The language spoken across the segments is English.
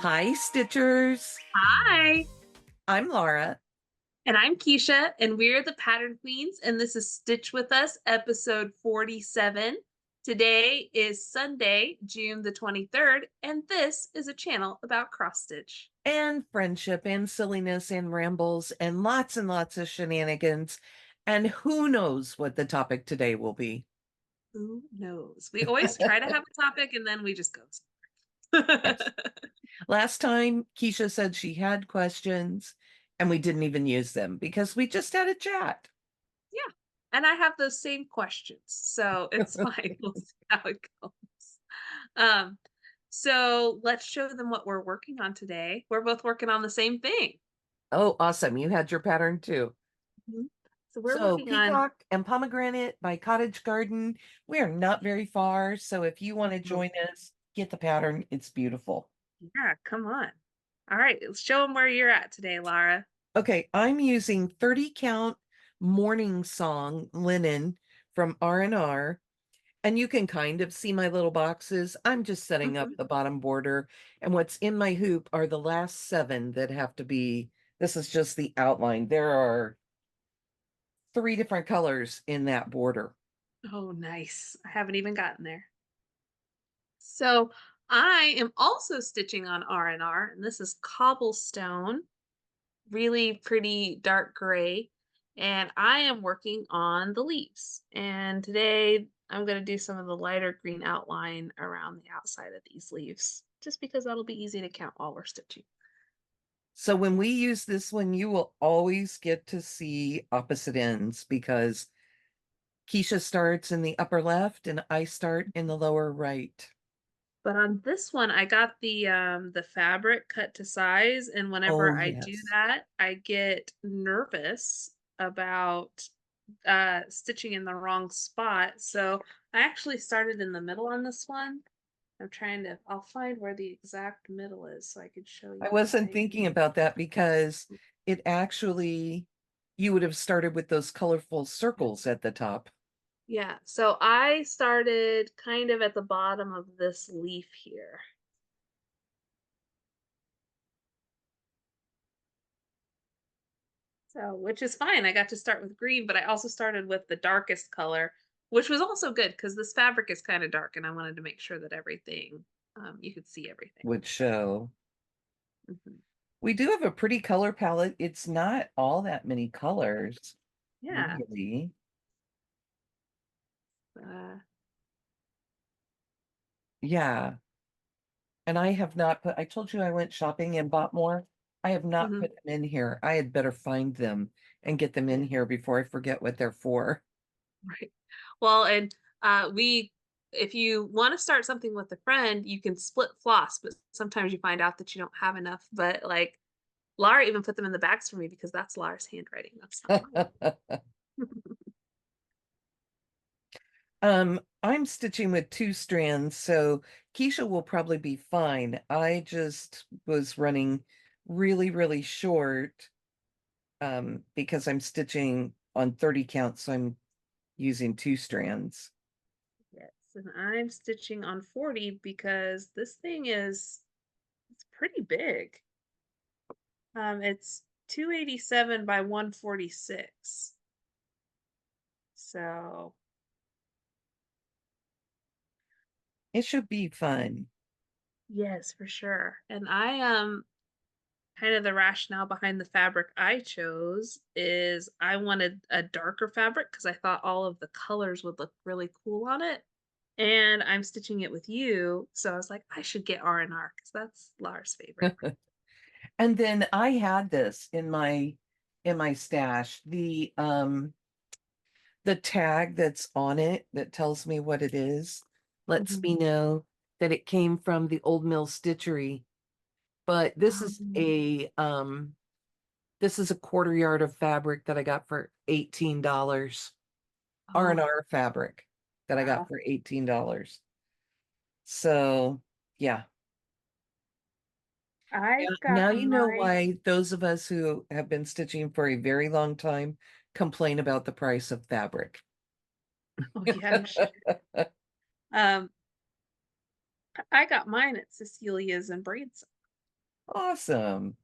Hi, Stitchers. Hi, I'm Laura. and I'm Keisha, and we're the Pattern Queens, and this is Stitch with Us, episode 47. Today is Sunday, June the 23rd, and this is a channel about cross stitch. And friendship and silliness and rambles and lots of shenanigans. And who knows what the topic today will be. Who knows? We always try to have a topic and then we just go. Yeah, Yes. Last time, Keisha said she had questions and we didn't even use them because we just had a chat. and I have those same questions, so it's fine. We'll see how it goes. Um, so let's show them what we're working on today. We're both working on the same thing. Oh, awesome. You had your pattern too. Mhm. So we're So, working on, Peacock and Pomegranate by Cottage Garden. We are not very far. So, if you want to oh, join us, get the pattern. It's beautiful. yeah, come on. All right, let's show them where you're at today, Lara. Okay, I'm using 30 count morning song linen from R and R, and you can kind of see my little boxes. I'm just setting up Mhm. the bottom border, and what's in my hoop are the last seven that have to be. This is just the outline. There are three different colors in that border. Oh, nice. I haven't even gotten there. So I am also stitching on R and R, and this is Cobblestone, really pretty dark gray. And I am working on the leaves. And today I'm going to do some of the lighter green outline around the outside of these leaves, just because that'll be easy to count while we're stitching. So when we use this one, you will always get to see opposite ends because Keisha starts in the upper left and I start in the lower right. But on this one, I got the fabric cut to size, and Oh, whenever I do yes. that, I get nervous about stitching in the wrong spot. So I actually started in the middle on this one. I'll find where the exact middle is so I could show I you wasn't why. thinking about that because it actually, you would have started with those colorful circles at the top. Yeah, so I started kind of at the bottom of this leaf here. So, which is fine. I got to start with green, but I also started with the darkest color, which was also good because this fabric is kind of dark and I wanted to make sure that everything, you could see everything. Would show. Mhm. We do have a pretty color palette. It's not all that many colors, Yeah. really. Uh, Yeah. And I have not put, I told you I went shopping and bought more. I have not mhm. put them in here. I had better find them and get them in Yeah, here before I forget what they're for. right. Well, and if you want to start something with a friend, you can split floss, but sometimes you find out that you don't have enough. But like Laura even put them in the bags for me because that's Laura's handwriting. That's not mine. I'm stitching with two strands, so Keisha will probably be fine. I just was running really short because I'm stitching on 30 count, so I'm using two strands. Yes, and I'm stitching on 40 because this thing is it's pretty big. It's 287 by 146. So, It should be fun. yes, for sure. And I kind of the rationale behind the fabric I chose is I wanted a darker fabric because I thought all of the colors would look really cool on it. And I'm stitching it with you, so I was like, I should get R and R because that's Lara's favorite. And then I had this in my stash. The tag that's on it that tells me what it is lets Mhm. me know that it came from the Old Mill Stitchery. But this is a quarter yard of fabric that I got for $18. Oh, R&R fabric that I got wow. for $18. So yeah. I Now got you know mine. why those of us who have been stitching for a very long time complain about the price of fabric. Oh, yeah, I'm sure. Um, I got mine at Cecilia's in Branson. Awesome.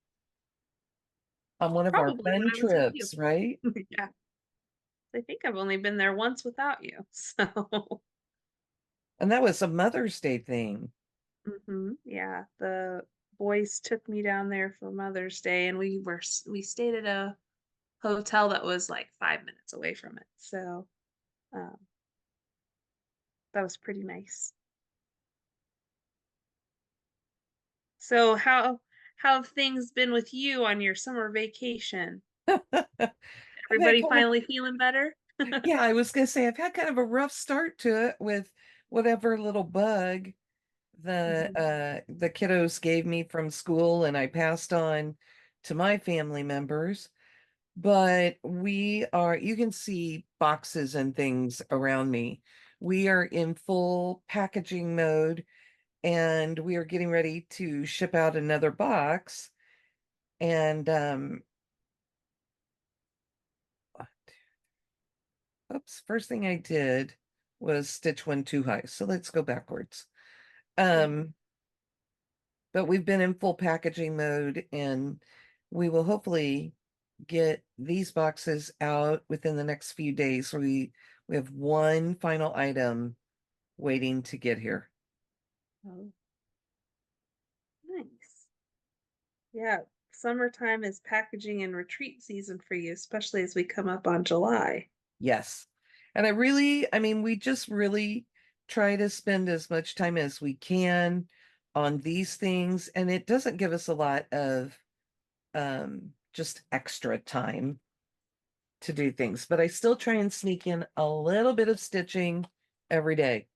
On one of our Probably when fun I was with you. trips, right? Yeah. I think I've only been there once without you. So, And that was a Mother's Day thing. yeah, the boys took me down there for Mother's Day and we stayed at a hotel that was like 5 minutes away from it. So, um, that was pretty nice. So how have things been with you on your summer vacation? I've had Everybody kind of, finally feeling better? yeah, I was gonna say I've had kind of a rough start to it with whatever little bug Mhm. the kiddos gave me from school and I passed on to my family members. But we are, you can see boxes and things around me. We are in full packaging mode and we are getting ready to ship out another box. And oops, first thing I did was stitch one too high. So let's go backwards. Mhm. Um, but we've been in full packaging mode and we will hopefully get these boxes out within the next few days. We have one final item waiting to get here. Oh, nice. Yeah, summertime is packaging and retreat season for you, especially as we come up on July. Yes. And I mean, we just really try to spend as much time as we can on these things, and it doesn't give us a lot of just extra time to do things, but I still try and sneak in a little bit of stitching every day.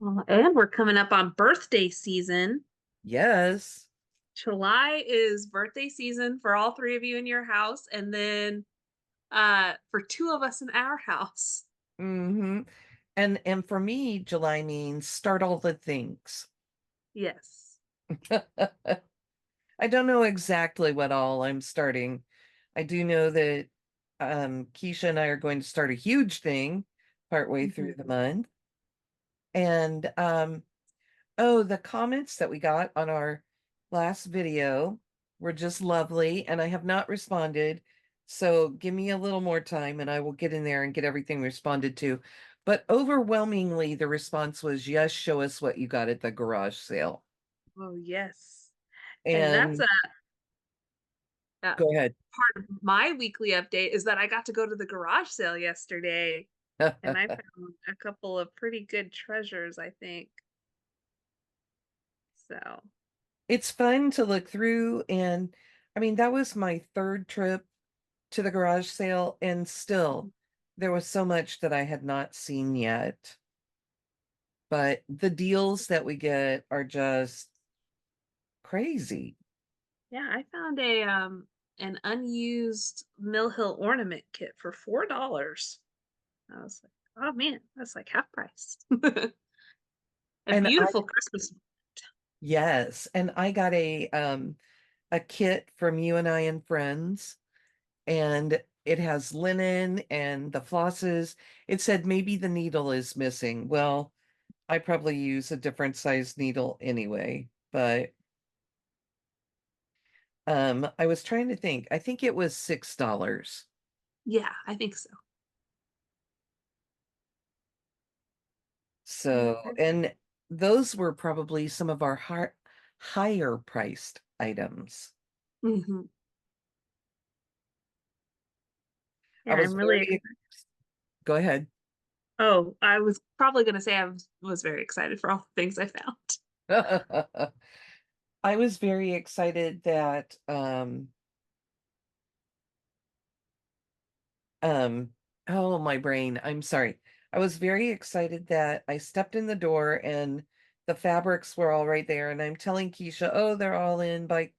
Well, and we're coming up on birthday season. Yes. July is birthday season for all three of you in your house, and then for two of us in our house. Mm-hmm. And for me, July means start all the things. Yes. I don't know exactly what all I'm starting. I do know that Keisha and I are going to start a huge thing partway through Mhm. the month. And oh, the comments that we got on our last video were just lovely, and I have not responded. So give me a little more time and I will get in there and get everything responded to. But overwhelmingly, the response was, yes, show us what you got at the garage sale. Oh, yes. And that's And a go ahead. part of my weekly update is that I got to go to the garage sale yesterday and I found a couple of pretty good treasures, I think. So, It's fun to look through, and I mean, that was my third trip to the garage sale, and still there was so much that I had not seen yet. But the deals that we get are just crazy. yeah, I found a an unused Mill Hill ornament kit for $4. I was like, oh man, that's like half price. A And I, beautiful Christmas. yes, and I got a kit from You and I and Friends, and it has linen and the flosses. It said maybe the needle is missing. Well, I probably use a different size needle anyway, but I was trying to think. I think it was $6. Yeah, I think so. Yeah. So, and those were probably some of our higher priced items. Mhm. I Yeah, was I'm really very, go ahead. Oh, I was probably gonna say was very excited for all the things I found. I was very excited that Um, oh, my brain. I'm sorry. I was very excited that I stepped in the door and the fabrics were all right there. And I'm telling Keisha, oh, they're all in by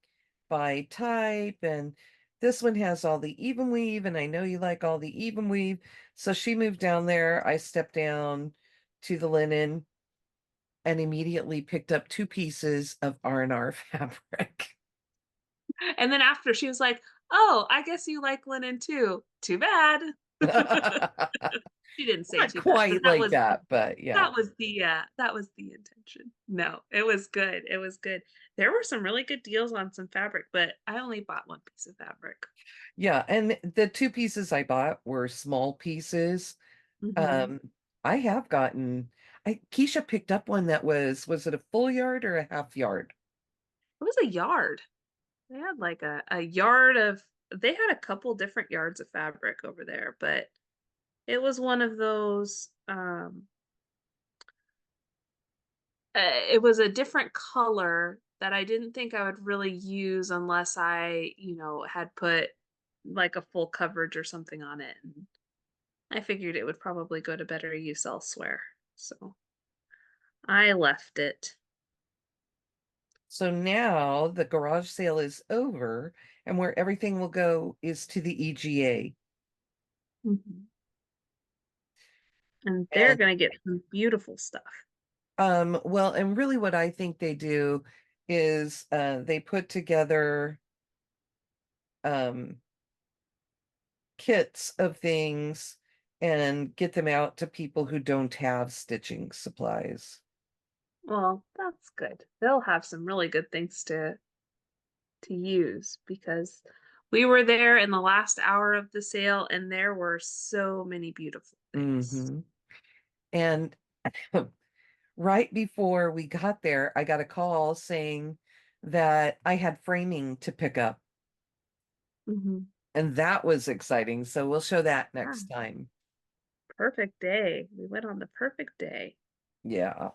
type. And this one has all the even weave, and I know you like all the even weave. So she moved down there. I stepped down to the linen and immediately picked up two pieces of R&R fabric. And then after she was like, "Oh, I guess you like linen too. Too bad." She didn't say Not too bad, but quite like that, but yeah. that was the intention. No, it was good. It was good. There were some really good deals on some fabric, but I only bought one piece of fabric. Yeah, and the two pieces I bought were small pieces. Hmm. Um, I have gotten I Keisha picked up one that was it a full yard or a half yard? It was a yard. They had like a yard of, they had a couple different yards of fabric over there, but it was one of those, it was a different color that I didn't think I would really use unless I, had put like a full coverage or something on it. And I figured it would probably go to better use elsewhere. So I left it. So now the garage sale is over, and where everything will go is to the EGA. Mhm. And they're And going to get some beautiful stuff. well, and really what I think they do is they put together um kits of things and get them out to people who don't have stitching supplies. Well, that's good. They'll have some really good things to use because we were there in the last hour of the sale and there were so many beautiful things. Hmm. And right before we got there, I got a call saying that I had framing to pick up, Hmm. and that was exciting. So we'll show that Yeah, next time. perfect day. We went on the perfect day. Yeah.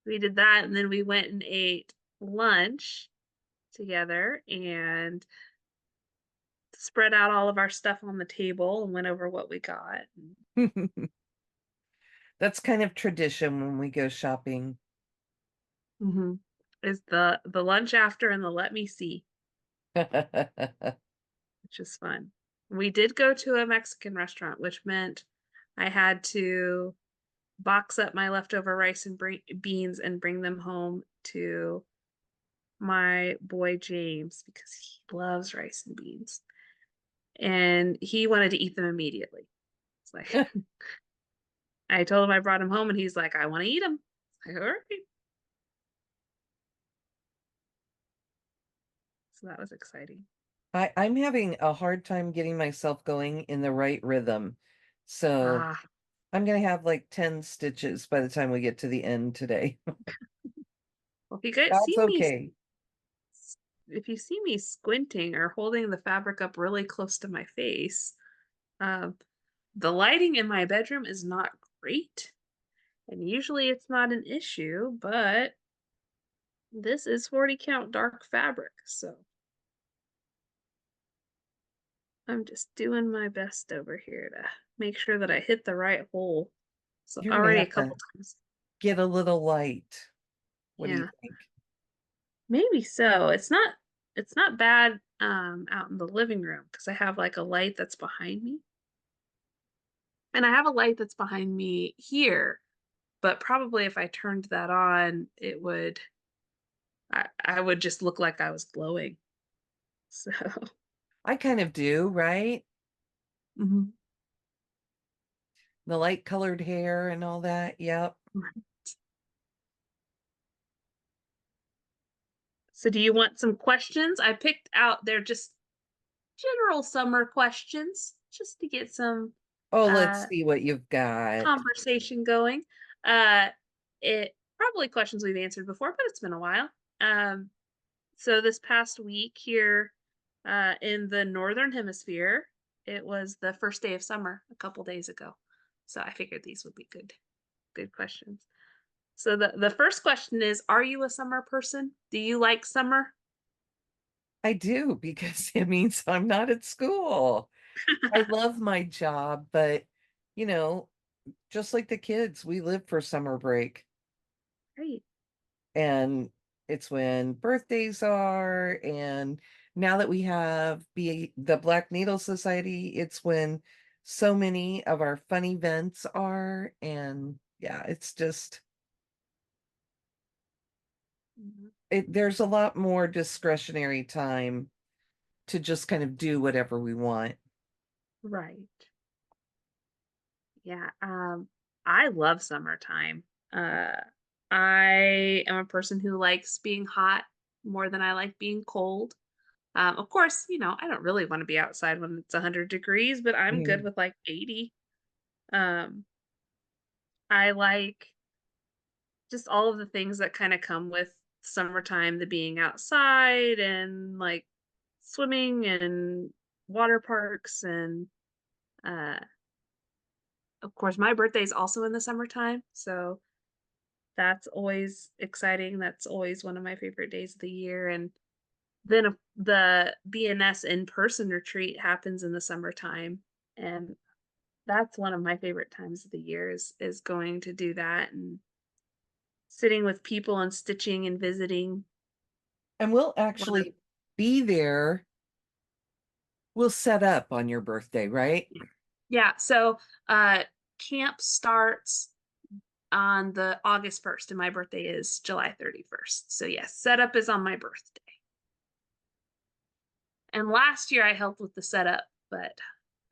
We did that and then we went and ate lunch together and spread out all of our stuff on the table and went over what we got. That's kind of tradition when we go shopping. Mm-hmm. Is the lunch after and the let me see, which is fun. We did go to a Mexican restaurant, which meant I had to box up my leftover rice and beans and bring them home to my boy James because he loves rice and beans. And he wanted to eat them immediately. It's like I told him I brought him home and he's like, I want to eat them. Like, all right. So that was exciting. I'm having a hard time getting myself going in the right rhythm. So Ah, I'm gonna have like 10 stitches by the time we get to the end today. well, if you guys That's see me, okay. if you see me squinting or holding the fabric up really close to my face, um, the lighting in my bedroom is not great. And usually it's not an issue, but this is 40 count dark fabric. So I'm just doing my best over here to make sure that I hit the right hole. So You're gonna already a have couple to times. get a little light. What do you Yeah, think? maybe so. It's not bad out in the living room because I have like a light that's behind me. And I have a light that's behind me here, but probably if I turned that on, I would just look like I was glowing. So, I kind of do, right? mhm. The light colored hair and all that. Yep. So do you want some questions? I picked out, they're just general summer questions just to get some Oh, let's uh see what you've got. conversation going. Uh it probably questions we've answered before, but it's been a while. Um so this past week here in the northern hemisphere, it was the first day of summer a couple days ago. So I figured these would be good questions. So the first question is, are you a summer person? Do you like summer? I do because it means I'm not at school. I love my job, but you know, just like the kids, we live for summer break. Great. And it's when birthdays are, and now that we have the Black Needle Society, it's when so many of our fun events are, and yeah, it's just Mhm. there's a lot more discretionary time to just kind of do whatever we want. Right. Yeah, I love summertime. Uh, I am a person who likes being hot more than I like being cold. Of course, I don't really want to be outside when it's 100 degrees, but I'm good Mhm. with like 80. Um, I like just all of the things that kind of come with summertime, the being outside and like swimming and water parks and uh of course my birthday is also in the summertime, so that's always exciting. That's always one of my favorite days of the year. And then the BNS in-person retreat happens in the summertime, and that's one of my favorite times of the year is going to do that and sitting with people and stitching and visiting. And we'll One of actually be there. We'll set up on your birthday, right? Yeah, so camp starts on the August 1st, and my birthday is July 31st. So yes, setup is on my birthday. And last year I helped with the setup, but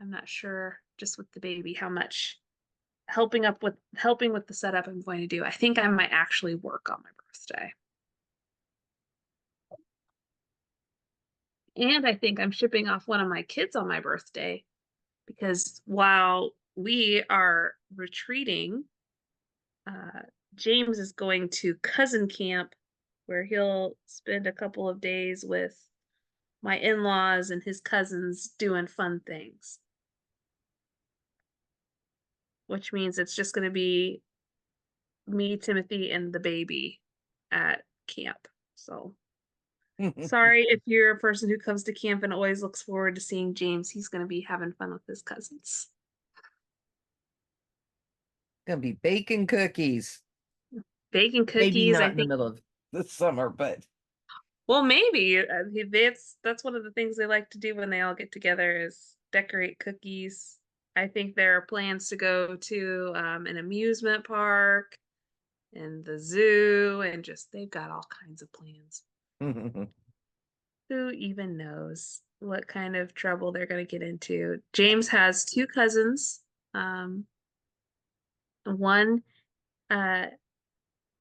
I'm not sure just with the baby how much helping with the setup I'm going to do. I think I might actually work on my birthday. And I think I'm shipping off one of my kids on my birthday because while we are retreating, uh, James is going to cousin camp where he'll spend a couple of days with my in-laws and his cousins doing fun things, which means it's just going to be me, Timothy, and the baby at camp. So sorry if you're a person who comes to camp and always looks forward to seeing James. He's going to be having fun with his cousins. Gonna be baking cookies. Baking Maybe cookies, not I in the think. middle of the summer, but Well, maybe that's one of the things they like to do when they all get together is decorate cookies. I think there are plans to go to an amusement park and the zoo, and just they've got all kinds of plans. Who even knows what kind of trouble they're going to get into? James has two cousins. Um, one, uh,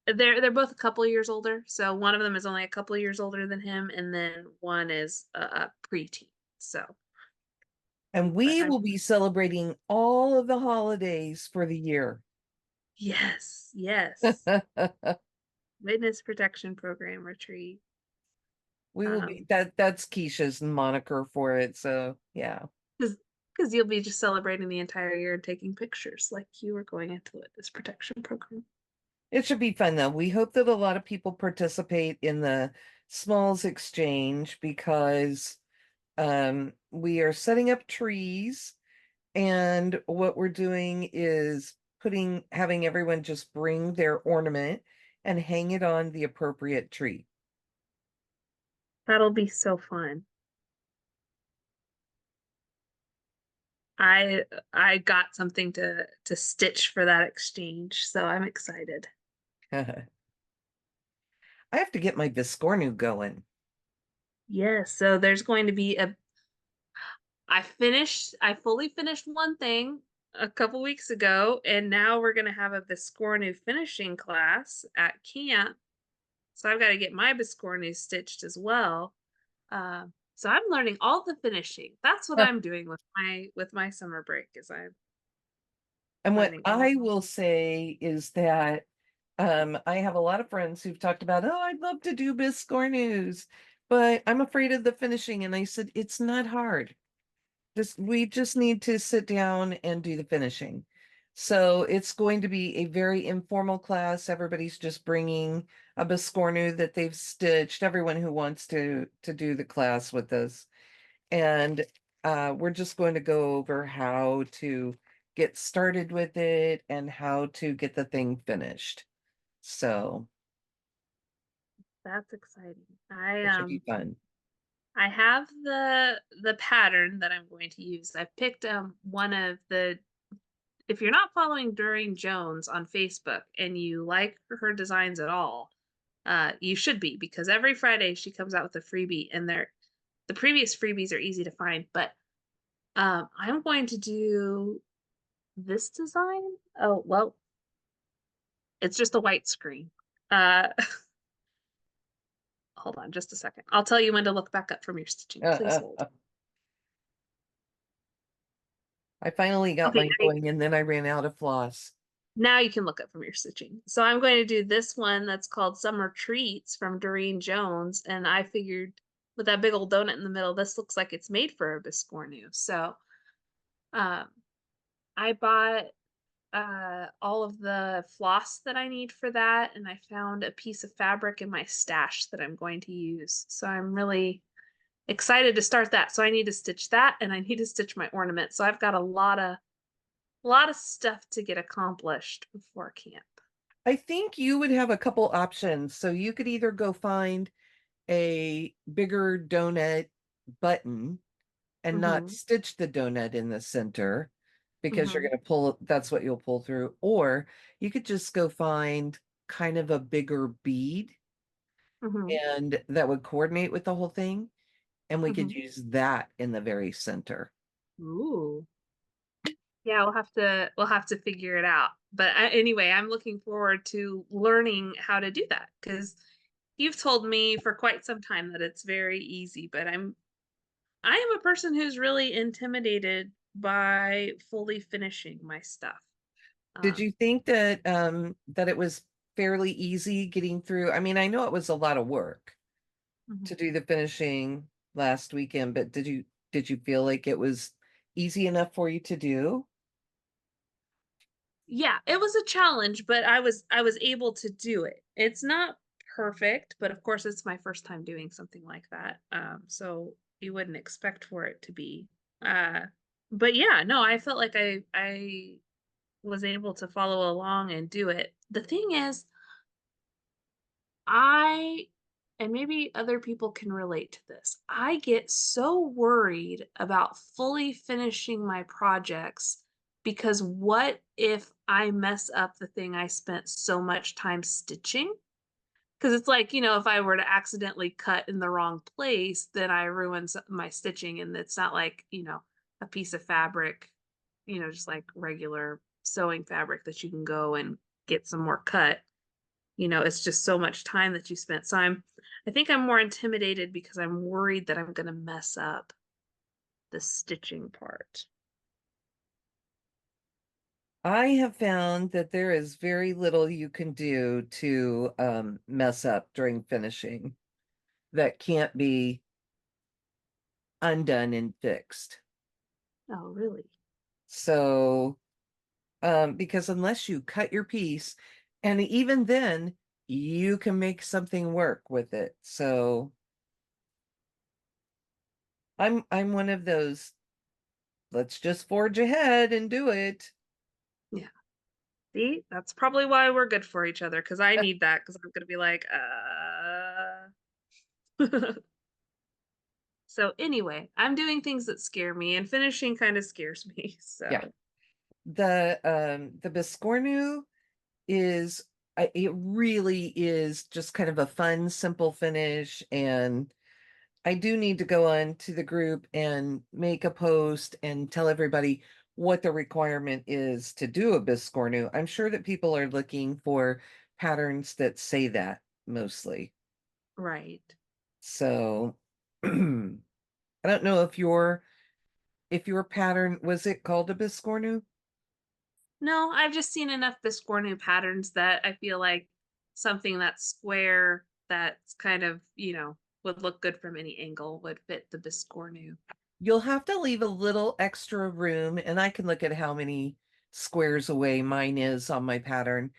they're both a couple years older. So one of them is only a couple years older than him, and then one is a preteen. So, and but we I'm will be celebrating all of the holidays for the year. yes, yes, witness protection program retreat. We will be Um, that's Keisha's moniker for it. So yeah. because you'll be just celebrating the entire year and taking pictures like you were going into witness protection program. It should be fun though. We hope that a lot of people participate in the Smalls Exchange because we are setting up trees, and what we're doing is having everyone just bring their ornament and hang it on the appropriate tree. That'll be so fun. I I got something to stitch for that exchange, so I'm excited. I have to get my Viscornu going. Yes, so there's going to be a I fully finished one thing a couple weeks ago, and now we're gonna have a Biscornu finishing class at camp. So I've got to get my Biscornu stitched as well. So I'm learning all the finishing. That's what I'm doing with my summer break is I'm And what learning all. I will say is that I have a lot of friends who've talked about, oh, I'd love to do Biscornus, but I'm afraid of the finishing. And I said, it's not hard. We just need to sit down and do the finishing. So it's going to be a very informal class. Everybody's just bringing a Biscornu that they've stitched, everyone who wants to do the class with us. And we're just going to go over how to get started with it and how to get the thing finished. So That's exciting. I it should be um fun. I have the pattern that I'm going to use. I picked one of the if you're not following Doreen Jones on Facebook and you like her designs at all, you should be because every Friday she comes out with a freebie and the previous freebies are easy to find, but I'm going to do This design? Oh, well, it's just a white screen. Uh, hold on just a second. I'll tell you when to look back up from your stitching. Please hold. I finally got Okay, mine going and then I ran out of floss. now you can look up from your stitching. So I'm going to do this one that's called Summer Treats from Doreen Jones. And I figured with that big old donut in the middle, this looks like it's made for a biscornu. So um, I bought all of the floss that I need for that, and I found a piece of fabric in my stash that I'm going to use. So I'm really excited to start that. So I need to stitch that and I need to stitch my ornament. So I've got a lot of stuff to get accomplished before camp. I think you would have a couple options. So you could either go find a bigger donut button and not Mm-hmm. stitch the donut in the center because you're Mm-hmm. going to pull, that's what you'll pull through. Or you could just go find kind of a bigger bead Mm-hmm. and that would coordinate with the whole thing. And we could Mm-hmm. use that in the very center. Ooh. Yeah, we'll have to figure it out. But anyway, I'm looking forward to learning how to do that because you've told me for quite some time that it's very easy, but I am a person who's really intimidated by fully finishing my stuff. Did Um, you think that that it was fairly easy getting through? I mean, I know it was a lot of work mhm. to do the finishing last weekend, but did you feel like it was easy enough for you to do? Yeah, it was a challenge, but I was able to do it. It's not perfect, but of course it's my first time doing something like that. So you wouldn't expect for it to be. Uh, but yeah, no, I felt like I was able to follow along and do it. The thing is, I and maybe other people can relate to this. I get so worried about fully finishing my projects because what if I mess up the thing I spent so much time stitching? Because it's like, if I were to accidentally cut in the wrong place, then I ruin my stitching. And it's not like, a piece of fabric, just like regular sewing fabric that you can go and get some more cut. It's just so much time that you spent. So I think I'm more intimidated because I'm worried that I'm going to mess up the stitching part. I have found that there is very little you can do to mess up during finishing that can't be undone and fixed. Oh, really? So, because unless you cut your piece, and even then, you can make something work with it. So I'm one of those, let's just forge ahead and do it. Yeah. See, that's probably why we're good for each other because I need that because I'm going to be like, So anyway, I'm doing things that scare me and finishing kind of scares me. Yeah. So, The Biscornu is it really is just kind of a fun, simple finish. And I do need to go on to the group and make a post and tell everybody what the requirement is to do a Biscornu. I'm sure that people are looking for patterns that say that mostly. right. So I don't know if your pattern was it called a Biscornu? No, I've just seen enough Biscornu patterns that I feel like something that's square, that's kind of, would look good from any angle would fit the Biscornu. You'll have to leave a little extra room, and I can look at how many squares away mine is on my pattern.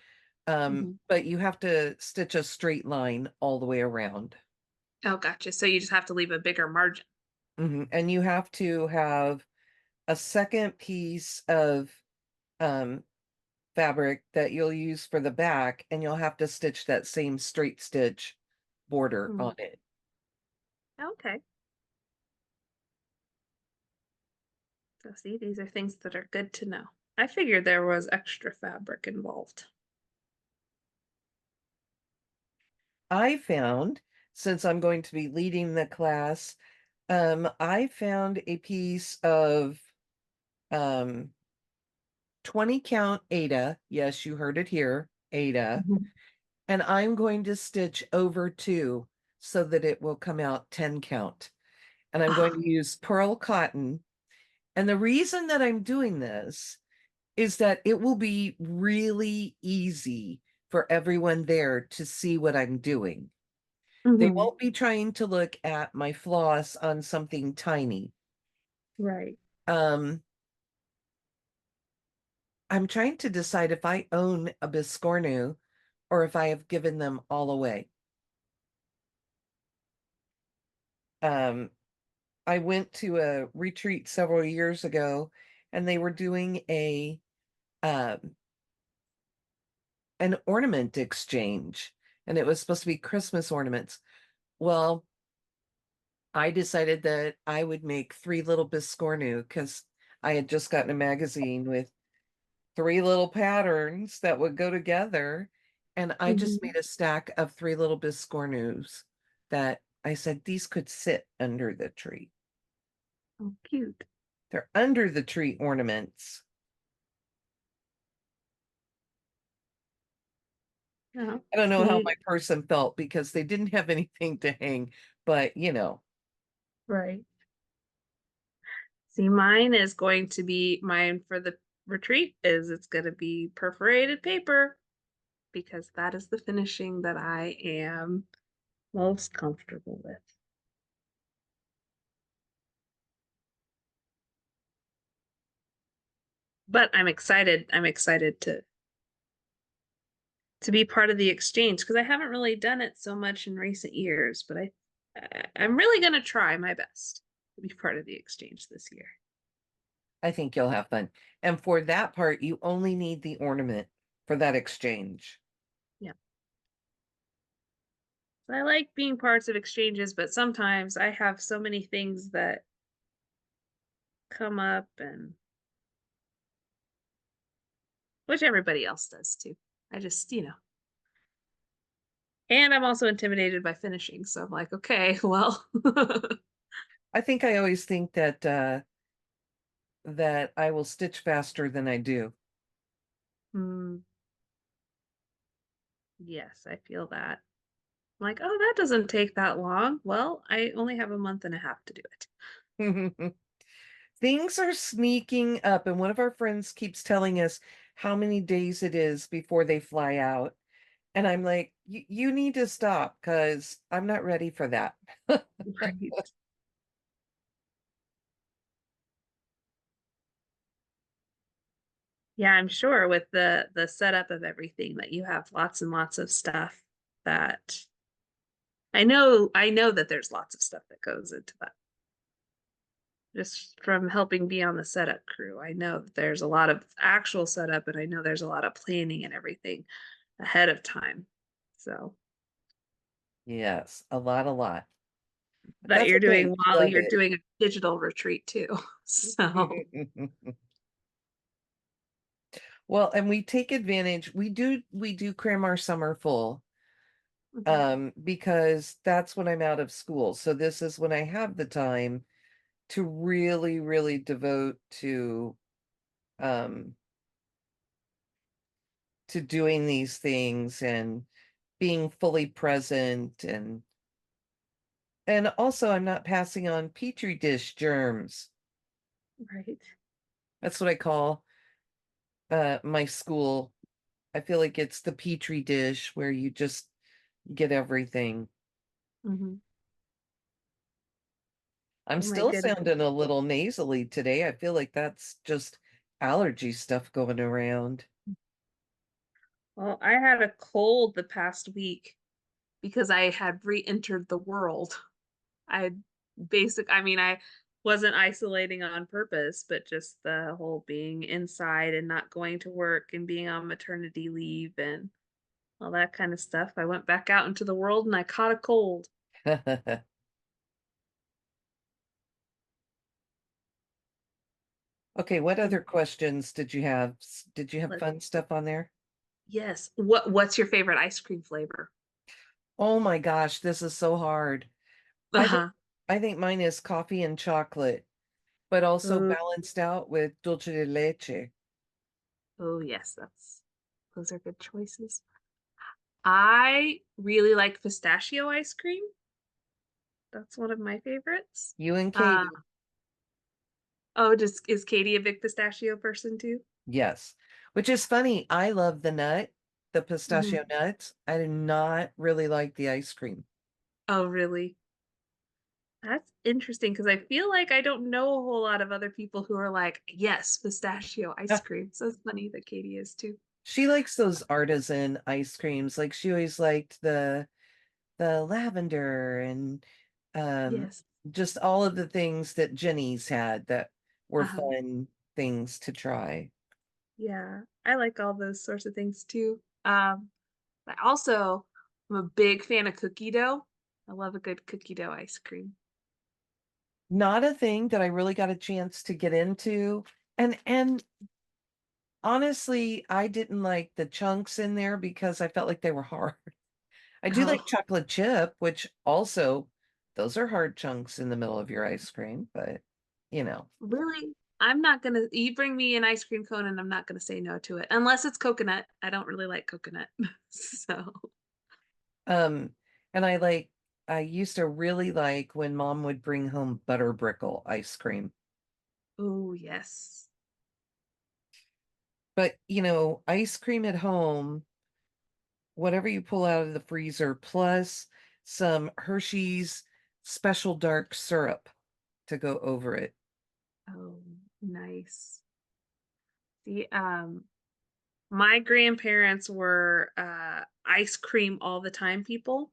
Hmm. But you have to stitch a straight line all the way around. Oh, gotcha. So you just have to leave a bigger margin. And you have to have a second piece of um, fabric that you'll use for the back, and you'll have to stitch that same straight stitch border Hmm. on it. Okay. So see, these are things that are good to know. I figured there was extra fabric involved. I found, since I'm going to be leading the class, I found a piece of um, 20 count Ada. Yes, you heard it here, Ada. Mhm. And I'm going to stitch over two so that it will come out 10 count. And I'm going Oh, to use pearl cotton. And the reason that I'm doing this is that it will be really easy for everyone there to see what I'm doing. They mhm. won't be trying to look at my floss on something tiny. Right. Um, I'm trying to decide if I own a Biscornu or if I have given them all away. Um, I went to a retreat several years ago and they were doing um, an ornament exchange and it was supposed to be Christmas ornaments. Well, I decided that I would make three little Biscornu because I had just gotten a magazine with three little patterns that would go together. And I just Mhm. made a stack of three little Biscornus that I said these could sit under the tree. Oh, cute. They're under the tree ornaments. Yeah. I don't know how my See, person felt because they didn't have anything to hang, but right. See, mine is going to be mine for the retreat is it's going to be perforated paper because that is the finishing that I am most comfortable with. But I'm excited. I'm excited to be part of the exchange because I haven't really done it so much in recent years, but I'm really going to try my best to be part of the exchange this year. I think you'll have fun. And for that part, you only need the ornament for that exchange. Yeah. I like being parts of exchanges, but sometimes I have so many things that come up and which everybody else does too. I just. And I'm also intimidated by finishing, so I'm like, okay, well. I think I always think that I will stitch faster than I do. Hmm, yes, I feel that. I'm like, oh, that doesn't take that long. Well, I only have a month and a half to do it. Things are sneaking up, and one of our friends keeps telling us how many days it is before they fly out. And I'm like, you need to stop because I'm not ready for that. Right. Yeah, I'm sure with the setup of everything that you have lots and lots of stuff that I know that there's lots of stuff that goes into that. Just from helping be on the setup crew, I know that there's a lot of actual setup and I know there's a lot of planning and everything ahead of time. So Yes, a lot, a lot. But that that's you're okay. doing We while love you're doing a digital retreat too. So it. Well, and we take advantage. We do cram our summer full mhm, because that's when I'm out of school. So this is when I have the time to really, really devote um to doing these things and being fully present and also I'm not passing on petri dish germs. right. That's what I call my school. I feel like it's the petri dish where you just get everything. Hmm. I'm Oh my still goodness. sounding a little nasally today. I feel like that's just allergy stuff going around. Well, I had a cold the past week because I had re-entered the world. I I mean, I wasn't isolating on purpose, but just the whole being inside and not going to work and being on maternity leave and all that kind of stuff. I went back out into the world and I caught a cold. Okay, what So other questions did you have? Did you have let's fun stuff on there? yes. What's your favorite ice cream flavor? Oh my gosh, this is so hard. I think Uh-huh. I think mine is coffee and chocolate, but also Ooh, balanced out with dulce de leche. Oh yes, those are good choices. I really like pistachio ice cream. That's one of my favorites. You and Uh, Katie. oh, just is Katie a big pistachio person too? Yes. Which is funny. I love the nut, the pistachio Mhm. nuts. I do not really like the ice cream. Oh, really? That's interesting because I feel like I don't know a whole lot of other people who are like, yes, pistachio ice cream. So it's funny that Katie is too. She likes those artisan ice creams. Like she always liked the lavender and um Yes. just all of the things that Jenny's had that were Uh-huh. fun things to try. Yeah. I like all those sorts of things too. I also am a big fan of cookie dough. I love a good cookie dough ice cream. Not a thing that I really got a chance to get into. And honestly, I didn't like the chunks in there because I felt like they were hard. I do like Oh, chocolate chip, which also those are hard chunks in the middle of your ice cream, but you know. really? I'm not gonna, you bring me an ice cream cone and I'm not gonna say no to it unless it's coconut. I don't really like coconut. So, Um, and I used to really like when mom would bring home butter brickle ice cream. oh, yes. But ice cream at home, whatever you pull out of the freezer, plus some Hershey's special dark syrup to go over it. Oh, nice. See, my grandparents were ice cream all the time people,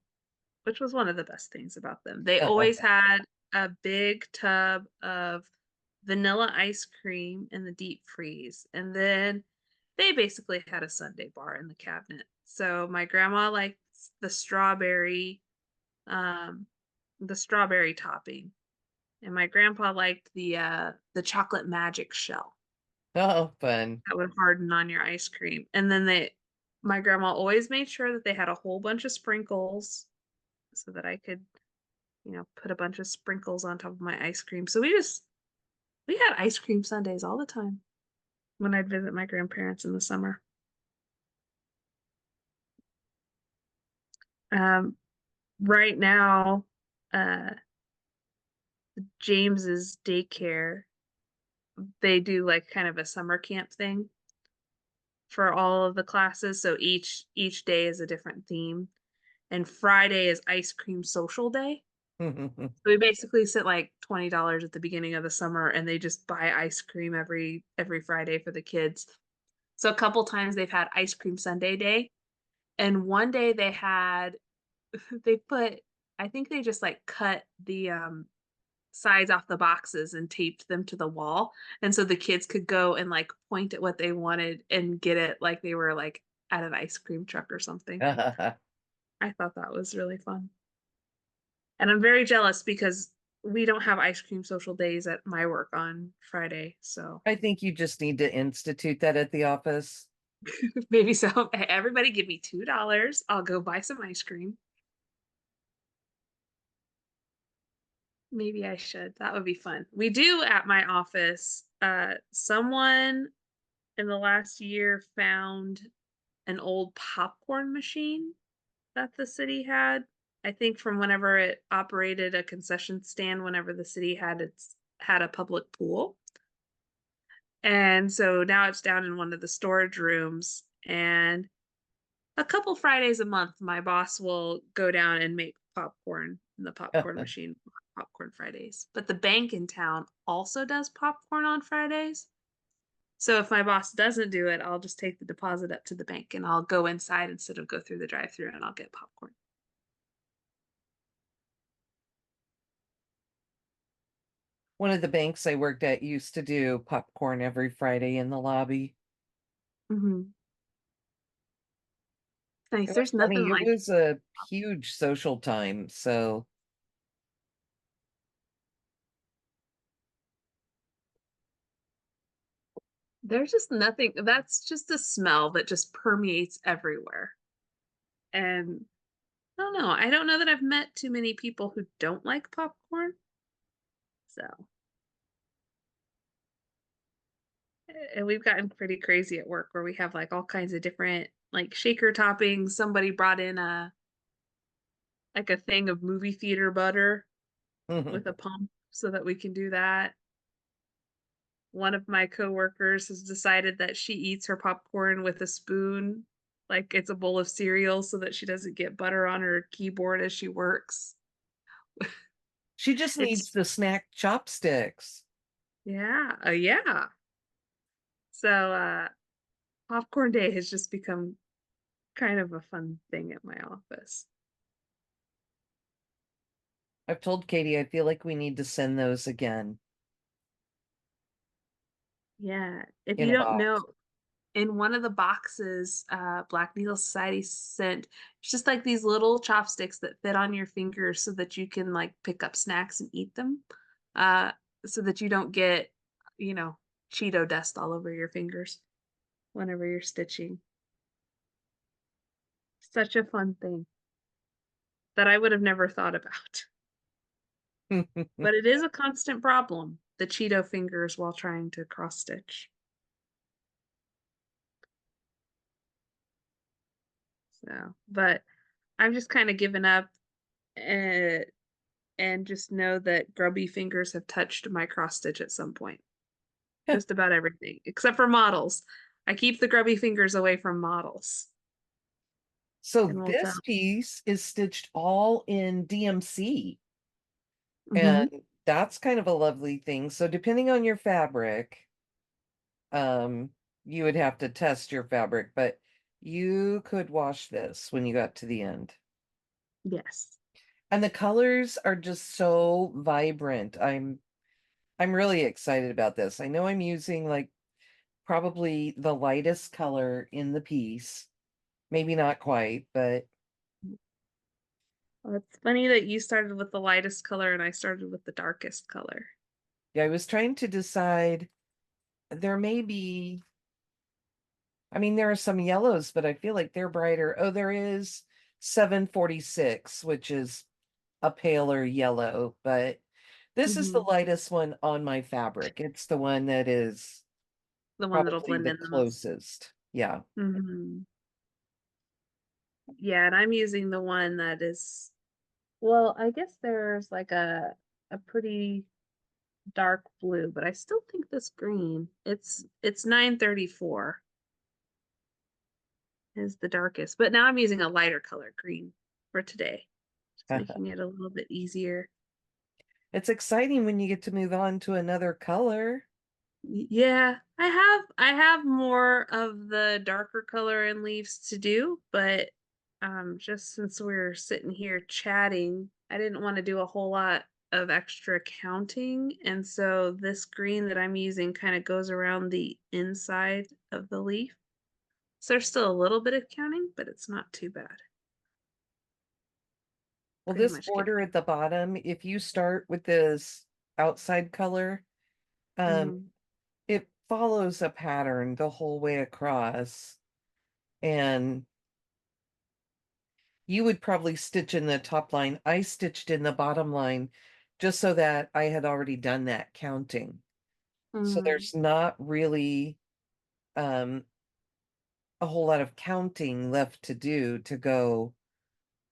which was one of the best things about them. They always had a big tub of vanilla ice cream in the deep freeze, and then they basically had a sundae bar in the cabinet. So my grandma liked the um, strawberry topping, and my grandpa liked the chocolate magic shell Oh, fun. that would harden on your ice cream. And then my grandma always made sure that they had a whole bunch of sprinkles so that I could, put a bunch of sprinkles on top of my ice cream. So we had ice cream sundaes all the time when I'd visit my grandparents in the summer. Um, right now, uh, James's daycare, they do like kind of a summer camp thing for all of the classes. So each day is a different theme. And Friday is ice cream social day. So we basically sit like $20 at the beginning of the summer and they just buy ice cream every Friday for the kids. So a couple times they've had ice cream sundae day. And one day they had they put I think they just like cut the sides off the boxes and taped them to the wall. And so the kids could go and like point at what they wanted and get it like they were like at an ice cream truck or something. I I thought that was really fun. And I'm very jealous because we don't have ice cream social days at my work on Friday. So think you just need to institute that at the office. maybe so. Everybody give me $2. I'll go buy some ice cream. Maybe I should. That would be fun. We do at my office. Someone in the last year found an old popcorn machine that the city had. I think from whenever it operated a concession stand, whenever the city had a public pool. And so now it's down in one of the storage rooms. And a couple Fridays a month, my boss will go down and make popcorn in the popcorn machine, popcorn Fridays. But the bank in town also does popcorn on Fridays. So if my boss doesn't do it, I'll just take the deposit up to the bank and I'll go inside instead of go through the drive-through and I'll get popcorn. One of the banks I worked at used to do popcorn every Friday in the lobby. Hmm. It Nice. was There's nothing funny. It like was a huge social time. So, there's just nothing that's just a smell that just permeates everywhere. And I don't know. I don't know that I've met too many people who don't like popcorn. So And we've gotten pretty crazy at work where we have like all kinds of different like shaker toppings. Somebody brought in a like a thing of movie theater butter Mhm. with a pump so that we can do that. One of my coworkers has decided that she eats her popcorn with a spoon, like it's a bowl of cereal so that she doesn't get butter on her keyboard as she works. She just needs It's the snack chopsticks. yeah, yeah. So popcorn day has just become kind of a fun thing at my office. I've told Katie I feel like we need to send those again Yeah. If in you a don't box. know, in one of the boxes, Black Needle Society sent it's just like these little chopsticks that fit on your fingers so that you can like pick up snacks and eat them. Uh, so that you don't get, you know, Cheeto dust all over your fingers whenever you're stitching. Such a fun thing that I would have never thought about. But it is a constant problem, the Cheeto fingers while trying to cross stitch. So, but I've just kind of given up uh, and just know that grubby fingers have touched my cross stitch at some point. Just about everything, except for models. I keep the grubby fingers away from models. So And we'll tell. this piece is stitched all in DMC, and Hmm. that's kind of a lovely thing. So depending on your fabric, um, you would have to test your fabric, but you could wash this when you got to the end. Yes. And the colors are just so vibrant. I'm really excited about this. I know I'm using like probably the lightest color in the piece. Maybe not quite, but Well, it's funny that you started with the lightest color and I started with the darkest color. yeah, I was trying to decide there may be, I mean, there are some yellows, but I feel like they're brighter. Oh, there is 746, which is a paler yellow, but this is the Hmm. lightest one on my fabric. It's the one that is The one that'll probably blend the in the most. closest. Yeah. Hmm. Yeah, and I'm using the one that is, well, I guess there's like a pretty dark blue, but I still think this green. It's 934 is the darkest. But now I'm using a lighter color green for today. Just making it a little bit easier. It's exciting when you get to move on to another color. Yeah, I have more of the darker color and leaves to do, but just since we're sitting here chatting, I didn't want to do a whole lot of extra counting, and so this green that I'm using kind of goes around the inside of the leaf. So there's still a little bit of counting, but it's not too bad. Well, Pretty this much get. border at the bottom, if you start with this outside color, um, Mhm. it follows a pattern the whole way across. And you would probably stitch in the top line. I stitched in the bottom line just so that I had already done that counting. So Mm. there's not really um, a whole lot of counting left to do to go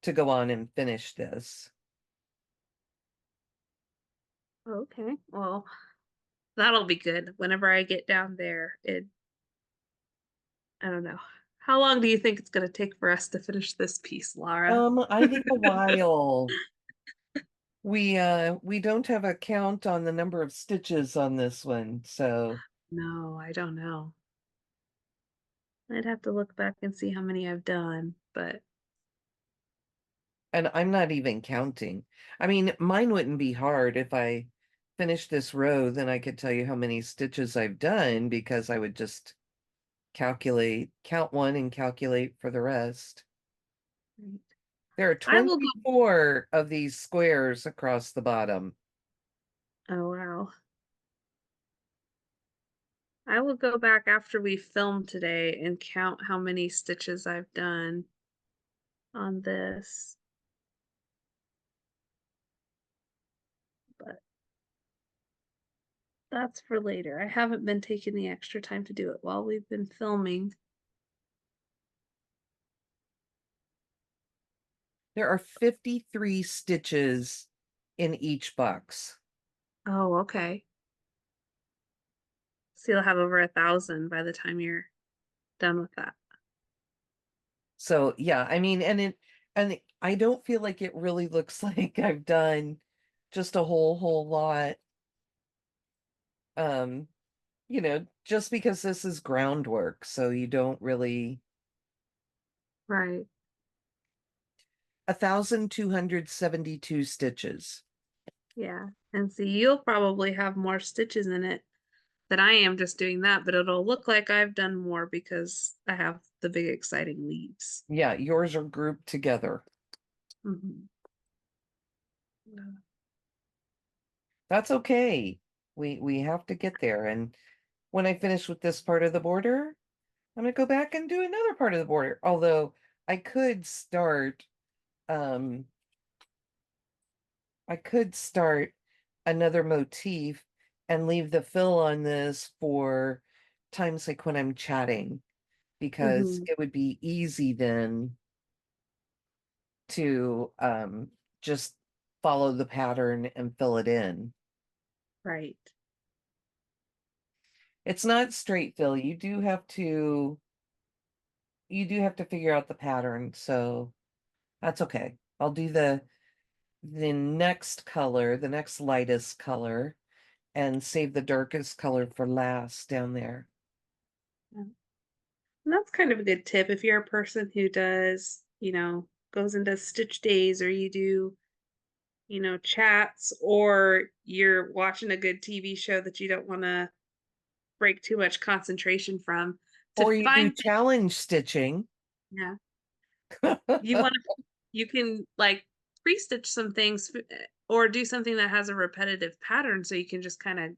on and finish this. Okay. Well, that'll be good. Whenever I get down there, I don't know. How long do you think it's gonna take for us to finish this piece, Laura? I think a while. We don't have a count on the number of stitches on this one, so No, I don't know. I'd have to look back and see how many I've done, but and I'm not even counting. I mean, mine wouldn't be hard if I finished this row, then I could tell you how many stitches I've done because I would just calculate, count one and calculate for the rest. right. There are I will go. 24 of these squares across the bottom. Oh, wow. I will go back after we film today and count how many stitches I've done on this, but That's for later. I haven't been taking the extra time to do it while we've been filming. There are 53 stitches in each box. Oh, okay. So you'll have over 1,000 by the time you're done with that. So yeah, I mean, and I don't feel like it really looks like I've done just a whole lot. Um, just because this is groundwork, so you don't really Right. 1,272 stitches. Yeah. And see, you'll probably have more stitches in it than I am just doing that, but it'll look like I've done more because I have the big exciting leaves. Yeah, yours are grouped together. Hmm. That's okay. We have to get there. And when I finish with this part of the border, I'm gonna go back and do another part of the border. Although I could start um I could start another motif and leave the fill on this for times like when I'm chatting, because Hmm. it would be easy then to just follow the pattern and fill it in. Right. It's not straight fill. You do have to figure out the pattern, so that's okay. I'll do the next color, the next lightest color, and save the darkest color for last down there. Yeah. And that's kind of a good tip if you're a person who does, goes into stitch days or you do, chats or you're watching a good TV show that you don't want to break too much concentration from to Or you do find challenge stitching. yeah, you want to you can like pre-stitch some things or do something that has a repetitive pattern so you can just kind of,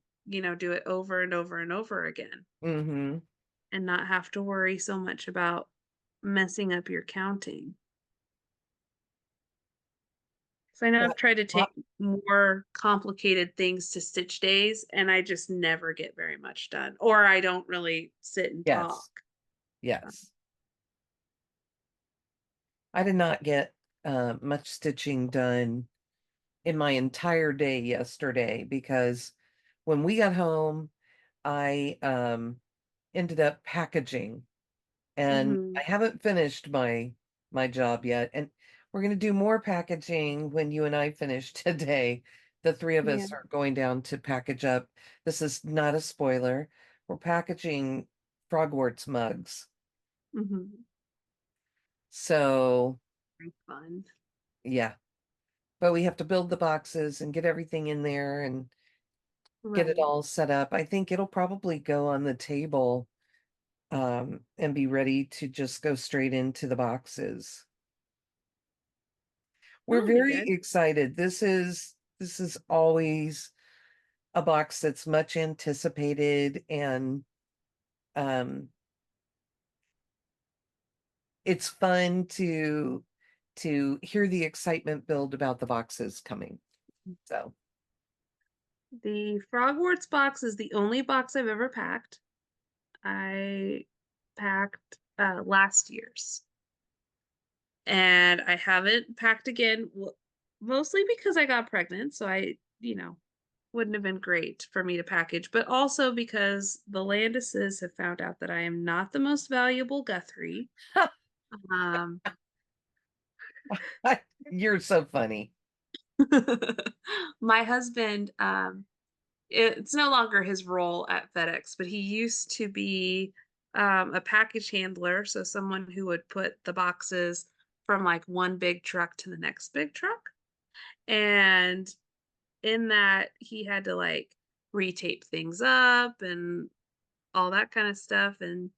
do it over and over and over again Hmm. and not have to worry so much about messing up your counting. So I know Yeah. I've tried to Uh, take more complicated things to stitch days and I just never get very much done or I don't really sit and talk. yes, yes. I did not get much stitching done in my entire day yesterday because when we got home, I ended up packaging, and I Mhm. haven't finished my job yet. And we're going to do more packaging when you and I finish today. The three of Yeah. us are going down to package up. This is not a spoiler. We're packaging Frogwarts mugs. Mhm. So, Very fun. yeah. But we have to build the boxes and get everything in there and get it Right. all set up. I think it'll probably go on the table and be ready to just go straight into the boxes. We're That'll be very good. excited. This is always a box that's much anticipated, and um it's fun to hear the excitement build about the boxes coming. So, The Frogwarts box is the only box I've ever packed. I packed last year's. And I haven't packed again, mostly because I got pregnant, so wouldn't have been great for me to package, but also because the Landises have found out that I am not the most valuable Guthrie. Um, you're so funny. my husband, it's no longer his role at FedEx, but he used to be a package handler, so someone who would put the boxes from like one big truck to the next big truck. And in that, he had to like retape things up and all that kind of stuff. And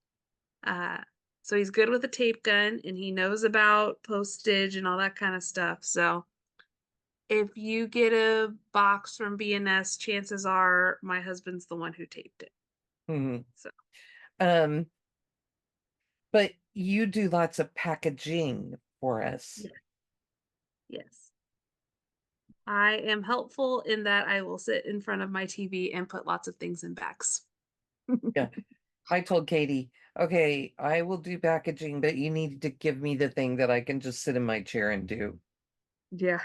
uh, so he's good with a tape gun and he knows about postage and all that kind of stuff. So if you get a box from B&S, chances are my husband's the one who taped it. Mhm. So Um, but you do lots of packaging for us. yeah, yes. I am helpful in that I will sit in front of my TV and put lots of things in bags. Yeah. I told Katie, okay, I will do packaging, but you need to give me the thing that I can just sit in my chair and do. Yeah.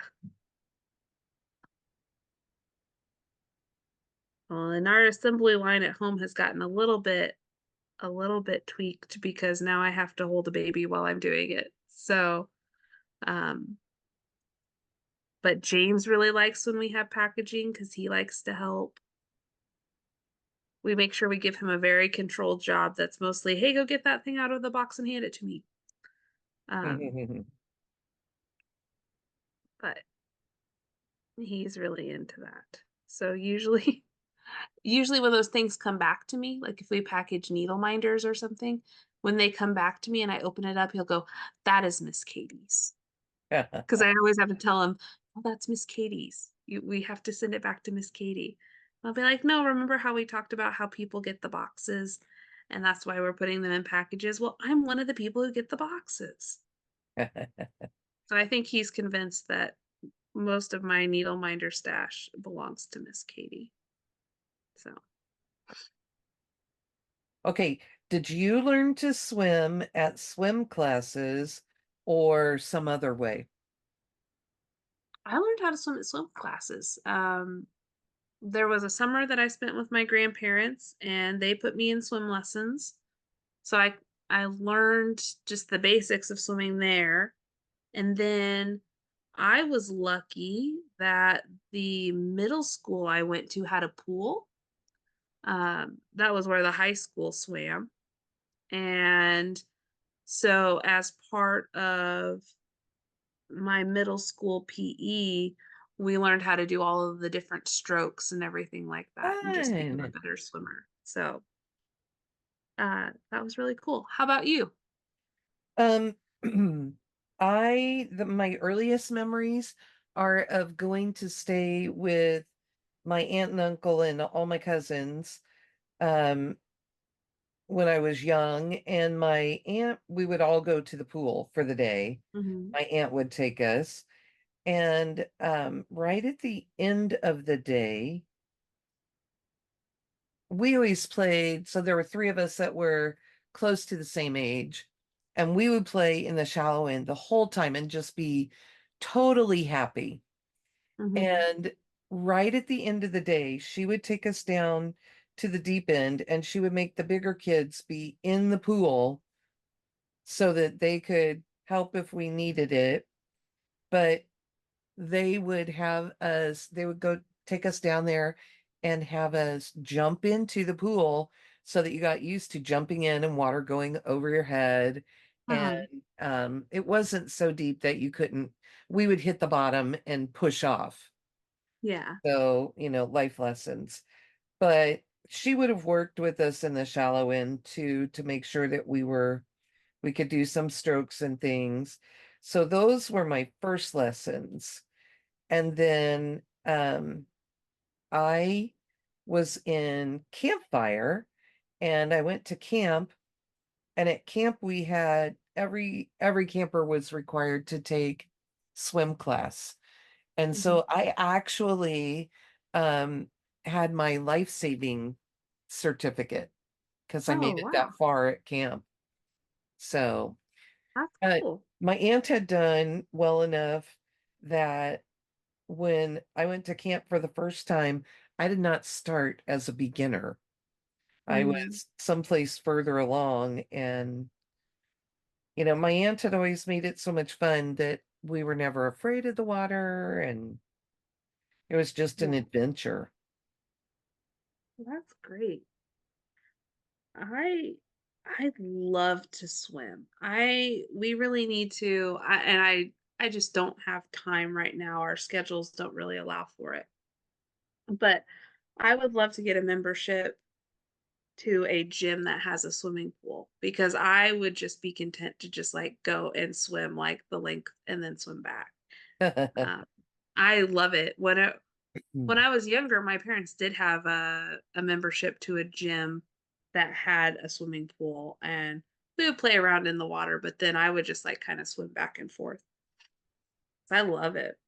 Well, and our assembly line at home has gotten a little bit tweaked because now I have to hold a baby while I'm doing it. So, um, but James really likes when we have packaging because he likes to help. We make sure we give him a very controlled job that's mostly, hey, go get that thing out of the box and hand it to me. Um, but he's really into that. So usually, usually when those things come back to me, like if we package needle minders or something, when they come back to me and I open it up, he'll go, "That is Miss Katie's." Because I always have to tell him, "Oh, that's Miss Katie's. We have to send it back to Miss Katie." I'll be like, "No, remember how we talked about how people get the boxes, and that's why we're putting them in packages? Well, I'm one of the people who get the boxes." So I think he's convinced that most of my needle minder stash belongs to Miss Katie. So Okay, did you learn to swim at swim classes or some other way? I learned how to swim at swim classes. There was a summer that I spent with my grandparents, and they put me in swim lessons. So I learned just the basics of swimming there. And then I was lucky that the middle school I went to had a pool. That was where the high school swam. And so as part of my middle school PE, we learned how to do all of the different strokes and everything like that and just become a Fun. better swimmer. So that was really cool. How about you? Um, my earliest memories are of going to stay with my aunt and uncle and all my cousins, um, when I was young. And my aunt, we would all go to the pool for the day. Hmm. My aunt would take us. And right at the end of the day, we always played. So there were three of us that were close to the same age, and we would play in the shallow end the whole time and just be totally happy. Hmm. And right at the end of the day, she would take us down to the deep end and she would make the bigger kids be in the pool so that they could help if we needed it. But they would go take us down there and have us jump into the pool so that you got used to jumping in and water going over your head. And Uh-huh. it wasn't so deep that you couldn't, we would hit the bottom and push off. Yeah. So, life lessons. But she would have worked with us in the shallow end to make sure that we could do some strokes and things. So those were my first lessons. And then I was in campfire and I went to camp, and at camp we had every camper was required to take swim class. And Hmm. so I actually um had my life-saving certificate because I Oh, made it that wow. far at camp. So That's uh, cool. my aunt had done well enough that when I went to camp for the first time, I did not start as a beginner. I Mm. was someplace further along, and my aunt had always made it so much fun that we were never afraid of the water, and it was just an Yeah, adventure. that's great. I I love to swim. We really need to I just don't have time right now. Our schedules don't really allow for it. But I would love to get a membership to a gym that has a swimming pool because I would just be content to just like go and swim like the length and then swim back. Um, I love it. When I was younger, my parents did have a membership to a gym that had a swimming pool, and we would play around in the water, but then I would just like kind of swim back and forth. I love it.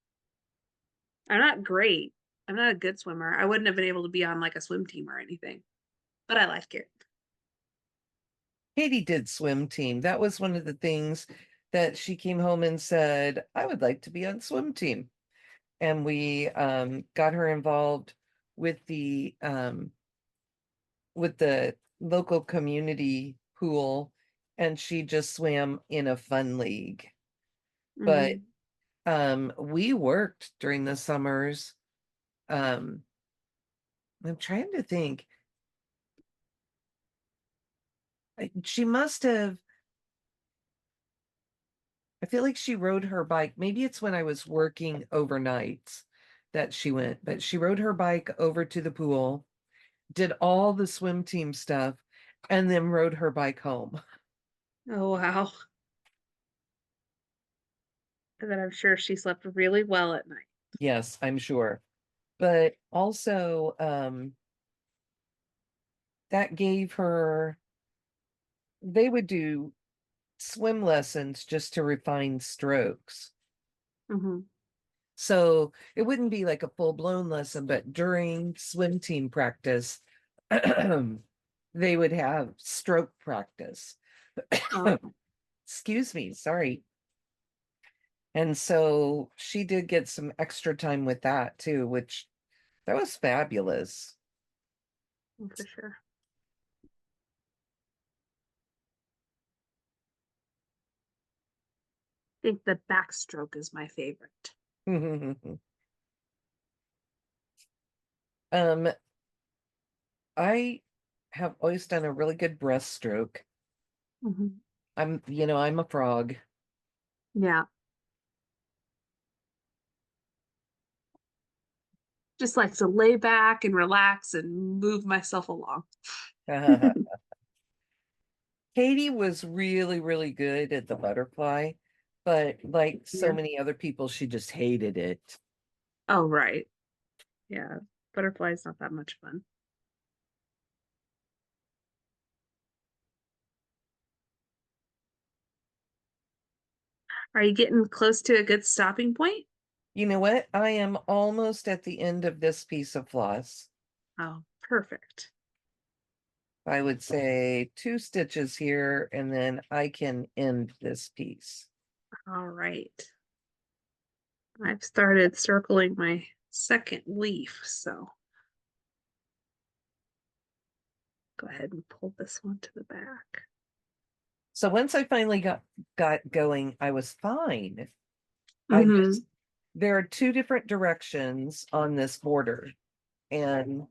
I'm not great. I'm not a good swimmer. I wouldn't have been able to be on like a swim team or anything, but I like it. Katie did swim team. That was one of the things that she came home and said, I would like to be on swim team. And we got her involved with the local community pool, and she just swam in a fun league. But Mhm. we worked during the summers. Um, I'm trying to think. She must have, I feel like she rode her bike. Maybe it's when I was working overnights that she went, but she rode her bike over to the pool, did all the swim team stuff, and then rode her bike home. Oh, wow. And then I'm sure she slept really well at night. Yes, I'm sure. But also, that gave her, they would do swim lessons just to refine strokes. Mhm. So it wouldn't be like a full-blown lesson, but during swim team practice, they would have stroke practice. Oh, Excuse me, sorry. And so she did get some extra time with that too, which that was fabulous. for sure. I think the backstroke is my favorite. Um, I have always done a really good breaststroke. Mhm. I'm a frog. Yeah. Just like to lay back and relax and move myself along. Katie was really, really good at the butterfly, but like so Yeah. many other people, she just hated it. Oh, right. Yeah. Butterfly's not that much fun. Are you getting close to a good stopping point? You know what? I am almost at the end of this piece of floss. Oh, perfect. I would say 2 stitches here, and then I can end this piece. All right. I've started circling my second leaf, so go ahead and pull this one to the back. So once I finally got going, I was fine. I Mm-hmm. just there are 2 different directions on this border, and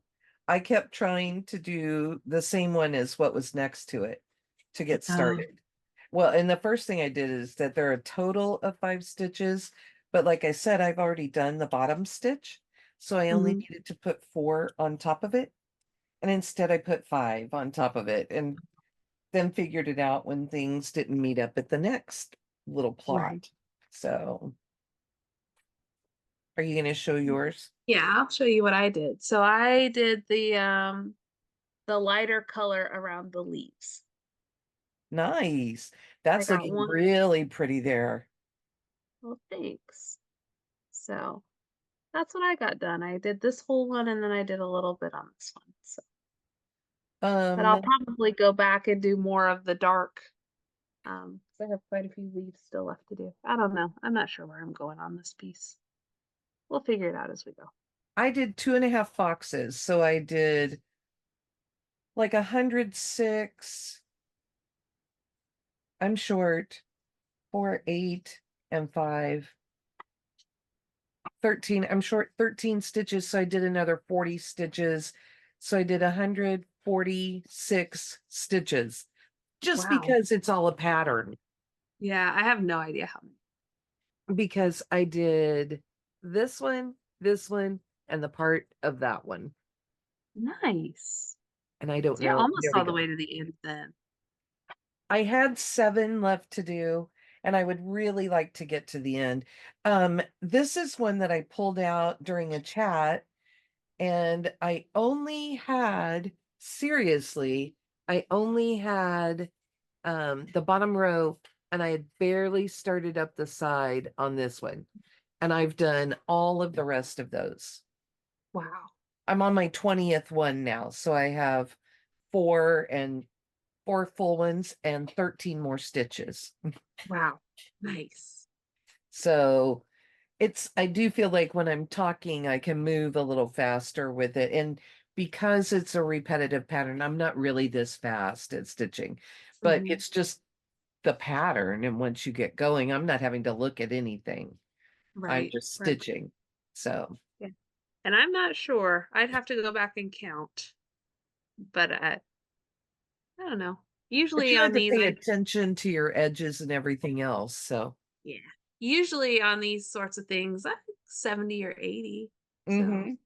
I kept trying to do the same one as what was next to it to get Oh, started. Well, and the first thing I did is that there are a total of 5 stitches, but like I said, I've already done the bottom stitch, so I only hmm, needed to put 4 on top of it, and instead I put 5 on top of it, and then figured it out when things didn't meet up at the next little right. plot. So, are you going to show yours? Yeah, I'll show you what I did. So I did the lighter color around the leaves. Nice. I That's got looking one. really pretty there. Well, thanks. So that's what I got done. I did this whole one and then I did a little bit on this one. So, but I'll Um, probably go back and do more of the dark. 'Cause I have quite a few leaves still left to do. I don't know. I'm not sure where I'm going on this piece. We'll figure it out as we go. I did 2.5 boxes, so I did like 106. I'm short, 4, 8, and 5. 13. I'm short 13 stitches, so I did another 40 stitches. So I did 146 stitches just Wow. because it's all a pattern. Yeah, I have no idea how many. Because I did this one, and the part of that one. Nice. And I don't So you're know. almost There we all the go. way to the end then. I had 7 left to do, and I would really like to get to the end. This is one that I pulled out during a chat, and I only had, seriously, I only had the bottom row, and I had barely started up the side on this one. and I've done all of the rest of those. Wow. I'm on my 20th one now, so I have four and four full ones and 13 more stitches. Wow. Nice. So I do feel like when I'm talking, I can move a little faster with it. And because it's a repetitive pattern, I'm not really this fast at stitching, but Hmm. it's just the pattern. And once you get going, I'm not having to look at anything. I'm Right. just Right. stitching. So Yeah. And I'm not sure. I'd have to go back and count, but I don't know. but Usually you have on to these, pay I attention to your edges and everything else. So, yeah. Usually on these sorts of things, I think 70 or 80. So mhm.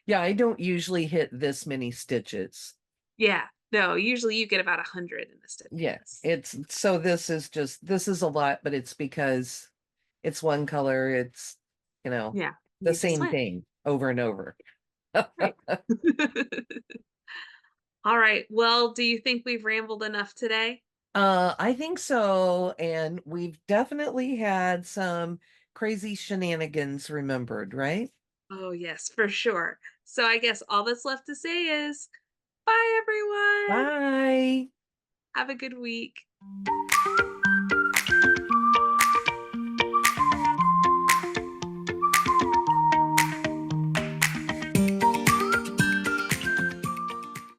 Yeah, I don't usually hit this many stitches. yeah. No, usually you get about 100 in a stitch in Yeah, this. it's so this is a lot, but it's because it's one color, it's Yeah. the Need to same switch. thing over and over. Right. All right. Well, do you think we've rambled enough today? I think so, and we've definitely had some crazy shenanigans remembered, right? Oh, yes, for sure. So I guess all that's left to say is bye, everyone. Bye. Have a good week.